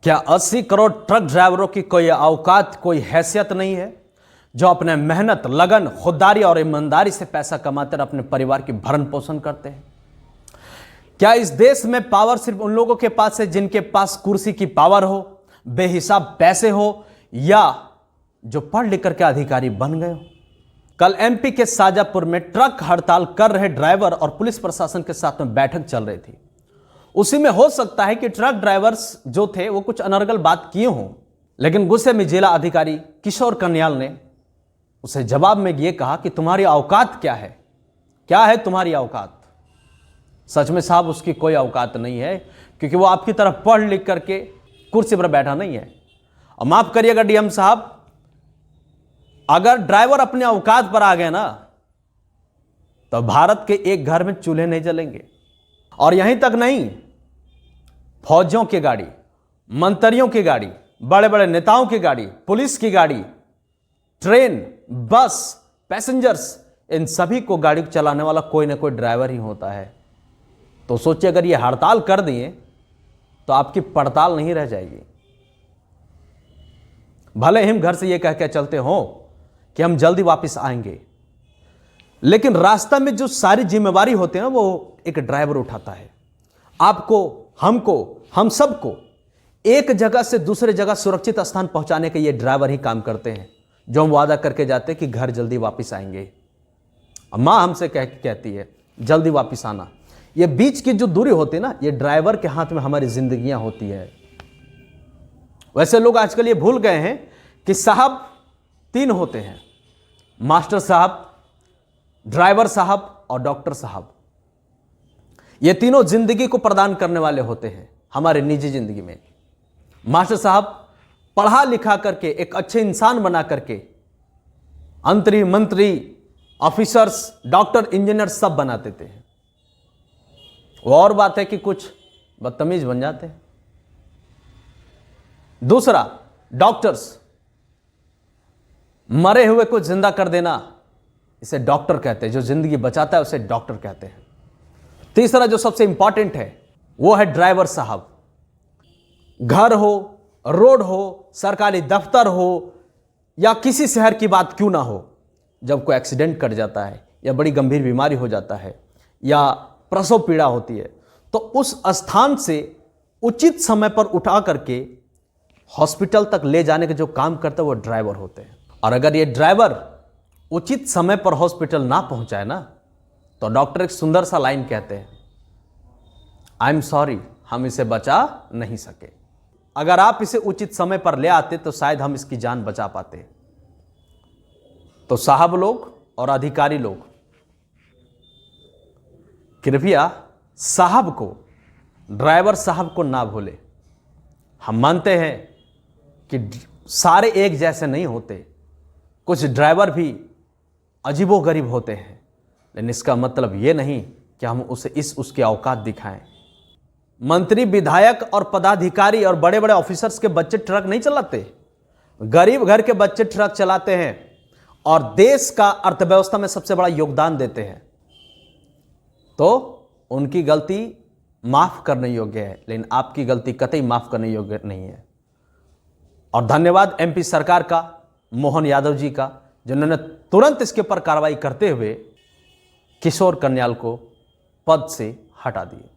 क्या 80 करोड़ ट्रक ड्राइवरों की कोई औकात, कोई हैसियत नहीं है जो अपने मेहनत, लगन, खुददारी और ईमानदारी से पैसा कमाकर अपने परिवार की भरण पोषण करते हैं? क्या इस देश में पावर सिर्फ उन लोगों के पास है जिनके पास कुर्सी की पावर हो, बेहिसाब पैसे हो, या जो पढ़ लिख करके अधिकारी बन गए हो? कल एमपी के शाजापुर में ट्रक हड़ताल कर रहे ड्राइवर और पुलिस प्रशासन के साथ में बैठक चल रही थी। उसी में हो सकता है कि ट्रक ड्राइवर्स जो थे वो कुछ अनर्गल बात किए हों, लेकिन गुस्से में जिला अधिकारी किशोर कन्याल ने उसे जवाब में यह कहा कि तुम्हारी औकात क्या है तुम्हारी औकात? सच में साहब उसकी कोई औकात नहीं है, क्योंकि वो आपकी तरफ पढ़ लिख करके कुर्सी पर बैठा नहीं है। और माफ करिएगा डीएम साहब, अगर ड्राइवर अपने औकात पर आ गए ना तो भारत के एक घर में चूल्हे नहीं जलेंगे। और यहीं तक नहीं, फौजियों की गाड़ी, मंत्रियों की गाड़ी, बड़े बड़े नेताओं की गाड़ी, पुलिस की गाड़ी, ट्रेन, बस, पैसेंजर्स, इन सभी को गाड़ी चलाने वाला कोई ना कोई ड्राइवर ही होता है। तो सोचिए, अगर ये हड़ताल कर दिए तो आपकी पड़ताल नहीं रह जाएगी। भले हम घर से ये कह के चलते हो कि हम जल्दी वापस आएंगे, लेकिन रास्ता में जो सारी जिम्मेवारी होती है ना, वो एक ड्राइवर उठाता है। आपको, हमको, हम सबको एक जगह से दूसरे जगह सुरक्षित स्थान पहुंचाने के ये ड्राइवर ही काम करते हैं, जो हम वादा करके जाते हैं कि घर जल्दी वापस आएंगे। माँ हमसे कहती है जल्दी वापस आना। ये बीच की जो दूरी होती है ना, ये ड्राइवर के हाथ में हमारी जिंदगियां होती है। वैसे लोग आजकल ये भूल गए हैं कि साहब 3 होते हैं, मास्टर साहब, ड्राइवर साहब और डॉक्टर साहब। ये तीनों जिंदगी को प्रदान करने वाले होते हैं हमारे निजी जिंदगी में। मास्टर साहब पढ़ा लिखा करके एक अच्छे इंसान बना करके मंत्री, ऑफिसर्स, डॉक्टर, इंजीनियर सब बना देते हैं। वो और बात है कि कुछ बदतमीज बन जाते हैं। दूसरा, डॉक्टर्स, मरे हुए को जिंदा कर देना, इसे डॉक्टर कहते हैं। जो जिंदगी बचाता है उसे डॉक्टर कहते हैं। तीसरा जो सबसे इंपॉर्टेंट है वो है ड्राइवर साहब। घर हो, रोड हो, सरकारी दफ्तर हो, या किसी शहर की बात क्यों ना हो, जब कोई एक्सीडेंट कर जाता है या बड़ी गंभीर बीमारी हो जाता है या प्रसव पीड़ा होती है, तो उस स्थान से उचित समय पर उठा करके हॉस्पिटल तक ले जाने के जो काम करते हैं वो ड्राइवर होते हैं। और अगर ये ड्राइवर उचित समय पर हॉस्पिटल ना पहुंचाए ना, तो डॉक्टर एक सुंदर सा लाइन कहते हैं, आई एम सॉरी, हम इसे बचा नहीं सके। अगर आप इसे उचित समय पर ले आते तो शायद हम इसकी जान बचा पाते। तो साहब लोग और अधिकारी लोग, कृपया साहब को, ड्राइवर साहब को ना भूले। हम मानते हैं कि सारे एक जैसे नहीं होते, कुछ ड्राइवर भी अजीबोगरीब होते हैं, लेकिन इसका मतलब ये नहीं कि हम उसे उसकी औकात दिखाएं। मंत्री, विधायक और पदाधिकारी और बड़े बड़े ऑफिसर्स के बच्चे ट्रक नहीं चलाते, गरीब घर के बच्चे ट्रक चलाते हैं और देश का अर्थव्यवस्था में सबसे बड़ा योगदान देते हैं। तो उनकी गलती माफ करने योग्य है, लेकिन आपकी गलती कतई माफ करने योग्य नहीं है। और धन्यवाद एमपी सरकार का, मोहन यादव जी का, जिन्होंने तुरंत इसके ऊपर कार्रवाई करते हुए किशोर कन्याल को पद से हटा दिए।